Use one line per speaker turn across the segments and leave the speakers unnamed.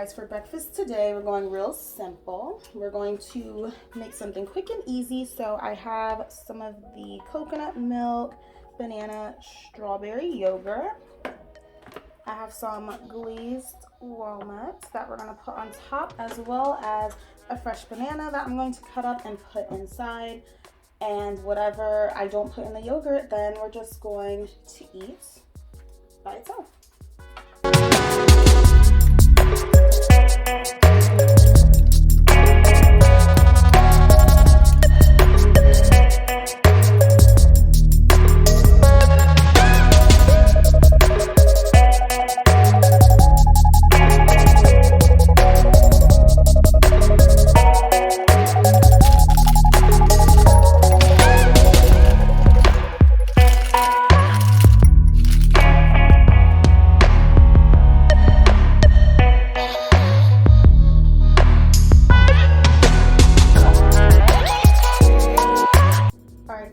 guys, for breakfast today, we're going real simple. We're going to make something quick and easy. So I have some of the coconut milk, banana, strawberry yogurt. I have some glazed walnuts that we're gonna put on top, as well as a fresh banana that I'm going to cut up and put inside. And whatever I don't put in the yogurt, then we're just going to eat by itself.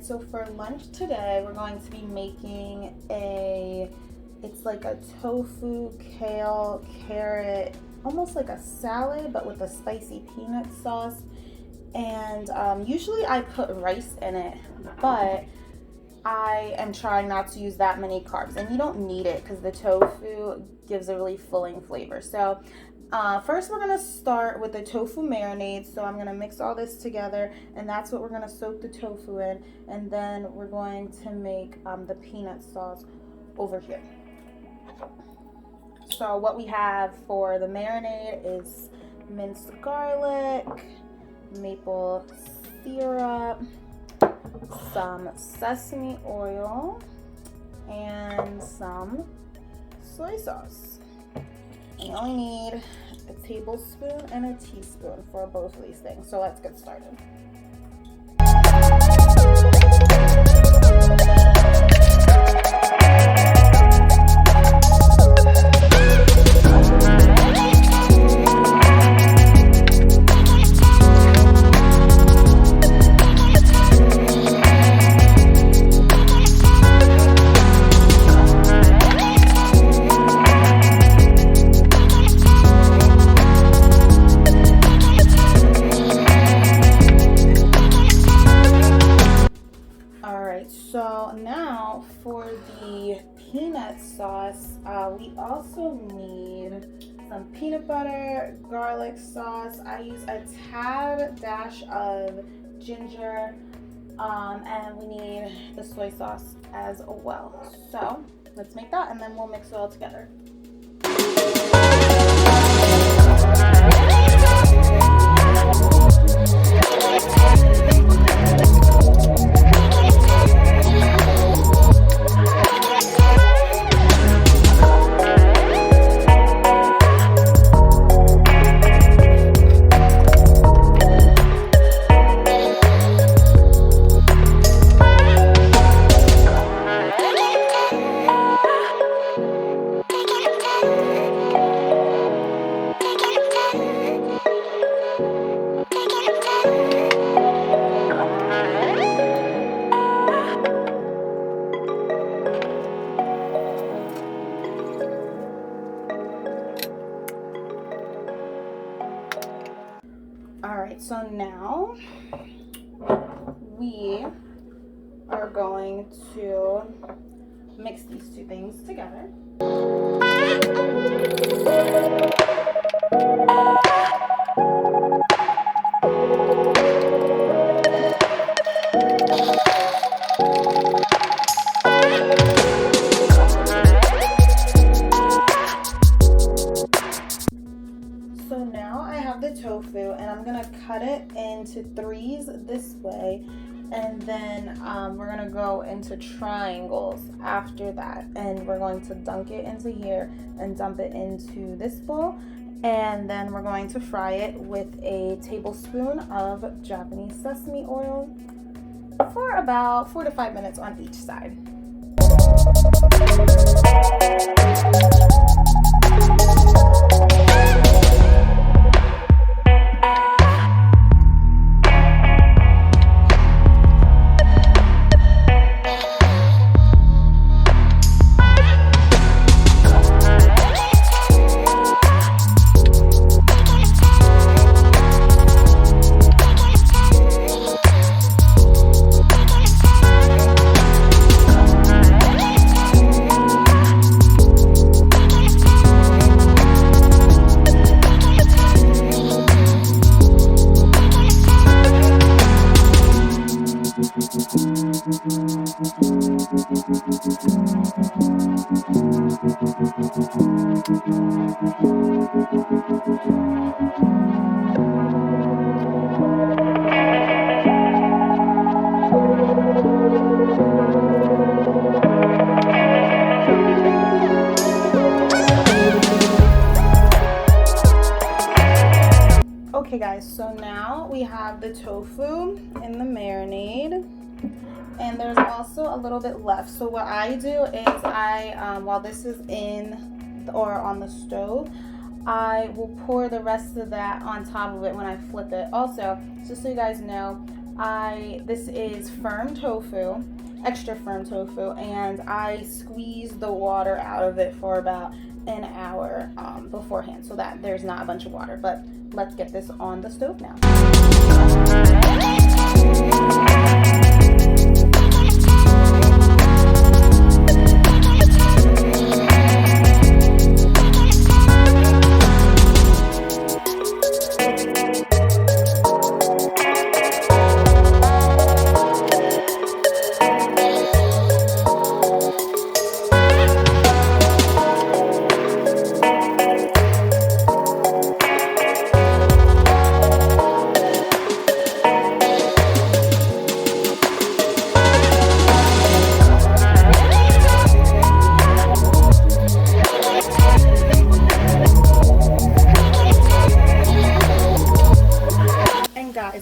So for lunch today, we're going to be making it's like a tofu, kale, carrot, almost like a salad, but with a spicy peanut sauce. And usually I put rice in it, but I am trying not to use that many carbs. And you don't need it because the tofu gives a really filling flavor. So first we're gonna start with the tofu marinade. So I'm gonna mix all this together, and that's what we're gonna soak the tofu in, and then we're going to make the peanut sauce over here. So what we have for the marinade is minced garlic, maple syrup, some sesame oil, and some soy sauce. You only need a tablespoon and a teaspoon for both of these things. So let's get started. So now for the peanut sauce, we also need some peanut butter, garlic sauce. I use a dash of ginger, and we need the soy sauce as well. So let's make that, and then we'll mix it all together. Alright, so now we are going to mix these two things together. So now I have the tofu, and I'm gonna cut it into threes this way, and then we're gonna go into triangles after that, and we're going to dunk it into here and dump it into this bowl, and then we're going to fry it with a tablespoon of Japanese sesame oil for about 4 to 5 minutes on each side. Okay guys, so now we have the tofu in the marinade, and there's also a little bit left. So what I do is while this is in or on the stove, I will pour the rest of that on top of it when I flip it. Also, just so you guys know, this is firm tofu, extra firm tofu, and I squeeze the water out of it for about an hour beforehand so that there's not a bunch of water. But let's get this on the stove now.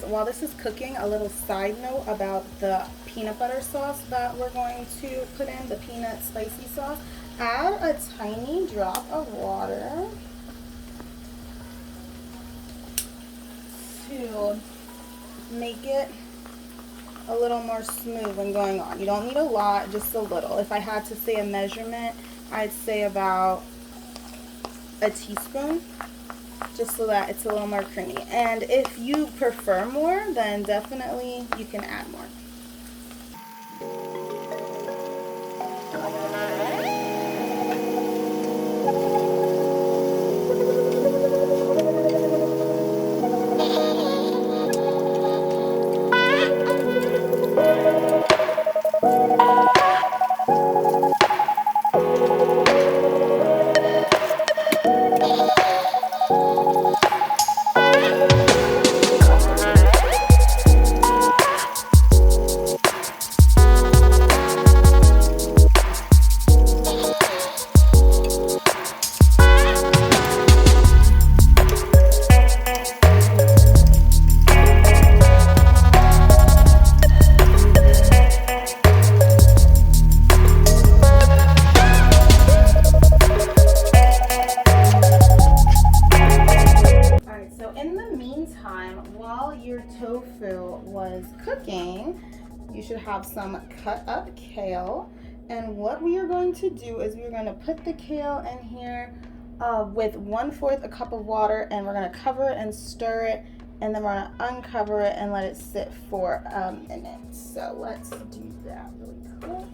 While this is cooking, a little side note about the peanut butter sauce that we're going to put in, the peanut spicy sauce. Add a tiny drop of water to make it a little more smooth when going on. You don't need a lot, just a little. If I had to say a measurement, I'd say about a teaspoon, just so that it's a little more creamy. And if you prefer more, then definitely you can add more. While your tofu was cooking, you should have some cut up kale. And what we are going to do is we're going to put the kale in here with 1/4 a cup of water, and we're going to cover it and stir it, and then we're going to uncover it and let it sit for a minute. So let's do that really quick.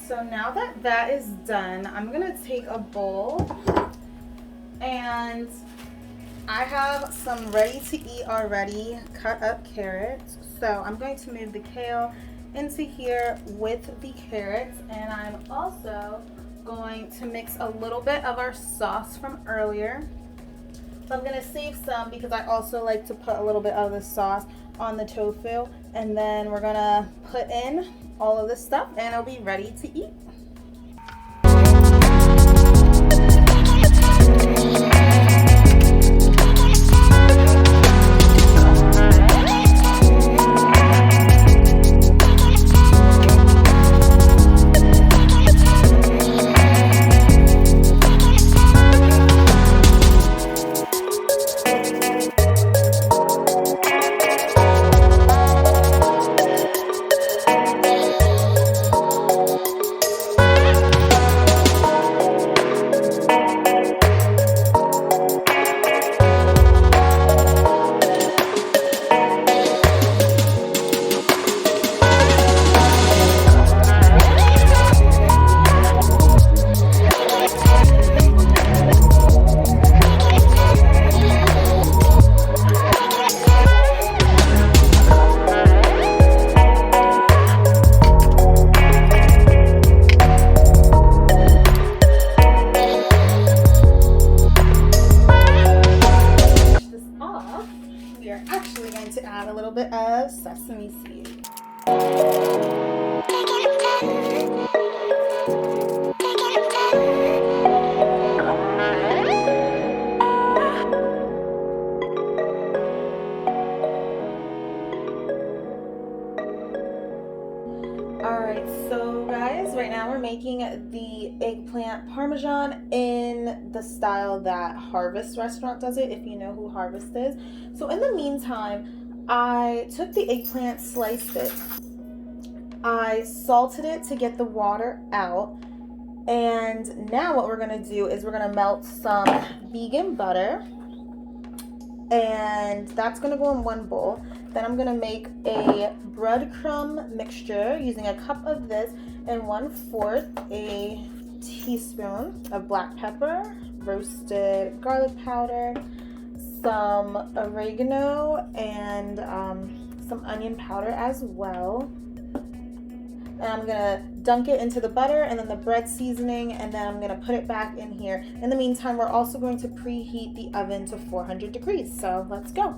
So now that that is done, I'm gonna take a bowl, and I have some ready to eat already cut up carrots. So I'm going to move the kale into here with the carrots, and I'm also going to mix a little bit of our sauce from earlier. So I'm gonna save some because I also like to put a little bit of the sauce on the tofu, and then we're gonna put in all of this stuff and it'll be ready to eat. add a little bit of sesame seed. Alright, so guys, right now we're making the eggplant parmesan in the style that Harvest restaurant does it, if you know who Harvest is. So in the meantime, I took the eggplant, sliced it, I salted it to get the water out, and now what we're going to do is we're going to melt some vegan butter, and that's going to go in one bowl. Then I'm going to make a breadcrumb mixture using a cup of this and 1/4 a teaspoon of black pepper, roasted garlic powder, some oregano, and some onion powder as well. And I'm going to dunk it into the butter and then the bread seasoning, and then I'm going to put it back in here. In the meantime, we're also going to preheat the oven to 400 degrees. So let's go.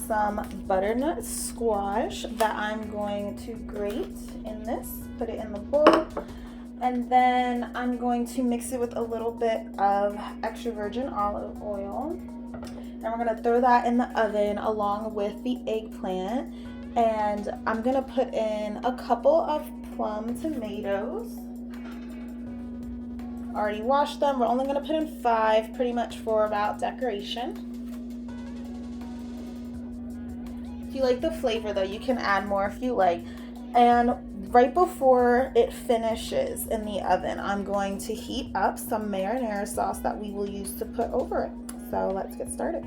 Some butternut squash that I'm going to grate in this, put it in the bowl, and then I'm going to mix it with a little bit of extra virgin olive oil, and we're going to throw that in the oven along with the eggplant. And I'm going to put in a couple of plum tomatoes. Already washed them. We're only going to put in 5, pretty much for about decoration. If you like the flavor though, you can add more if you like. And right before it finishes in the oven, I'm going to heat up some marinara sauce that we will use to put over it. So let's get started.